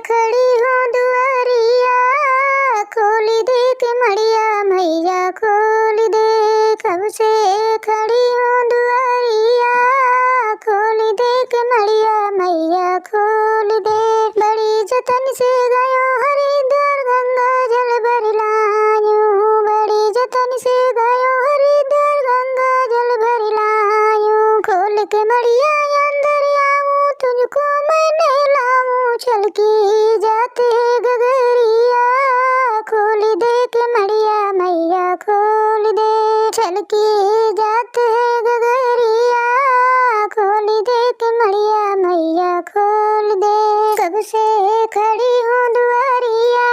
खड़ी हूँ दुआरिया, खोली दे के मड़िया मैया खोल दे। कब से खड़ी हूँ दुआरिया, खोली दे के मड़िया मैया खोल दे। बड़ी जतन से गयो हरिद्वार गंगा जल भर लायूं, बड़ी जतन से गयो हरिद्वार गंगा जल भर लायूं। खोल के मड़िया अंदर आऊं, तुझको मैं नहलाऊं, छलकी जाते गगरिया, खोल दे के मड़िया मैया खोल दे। छलकी जाते गगरिया, खोल दे के मड़िया मैया खोल दे। कब से खड़ी हूँ दुआरिया,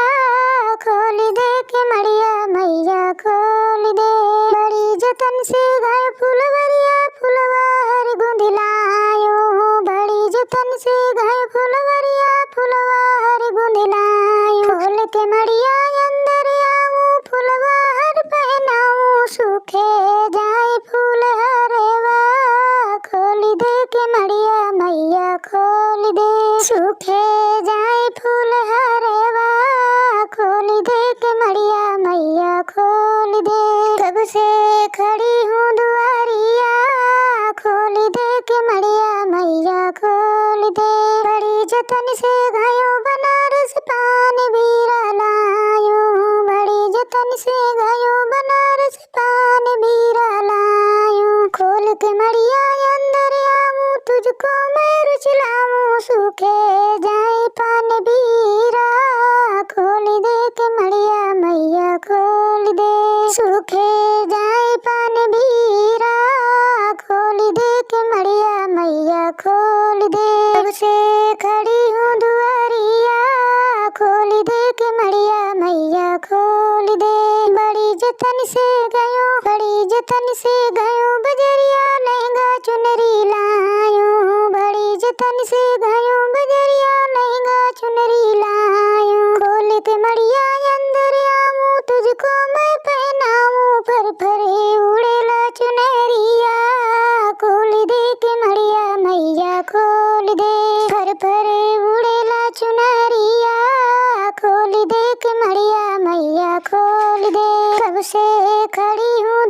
खोल दे के मड़िया मैया खोल दे। बड़ी जतन से गए फुलवरिया, फुलवार गुंद लायूं, बड़ी जतन से गए फुलवरिया, फुलवार गुंद लायूं। खोल के मड़िया अंदर आऊं, फुलवार पहनाऊं, सूखे जाए फूल हरेवा, खोल दे के मड़िया मैया खोल दे। सूखे जाए फूल हरेवा, खोल दे के मड़िया मैया खोल दे। कब से खड़ी हूँ दुआरिया, खोल दे के मड़िया मैया खोल दे। बड़ी जतन से गयो बनारस पान बीरा लायूं, बड़ी जतन से गयो बनारस पान बीरा लायूं। खोल के मड़िया अंदर आऊं, तुझको मैं रुचलाऊं, सूखे जाए पान बीरा, खोल दे के मड़िया मैया खोल दे। सूखे जाए पान बीरा, खोल दे के मड़िया मैया खोल दे। कब से खड़ी हूँ दुआरिया, खोल दे के मड़िया मैया खोल दे। बड़ी जतन से गयो, बड़ी जतन से गयो बजरिया, लहंगा चुनरी लायूं, बड़ी जतन से गयो बजरिया, लहंगा चुनरी लायूं। खोल के मड़िया अंदर आऊं, तुझको मैं पहनाऊं, फर फरे उड़ेला चुनरिया, खोल दे के मड़िया मैया खोल दे। फर फरे उड़ेला चुनरिया, खोल दे के मड़िया मैया खोल दे। कब से खड़ी हूँ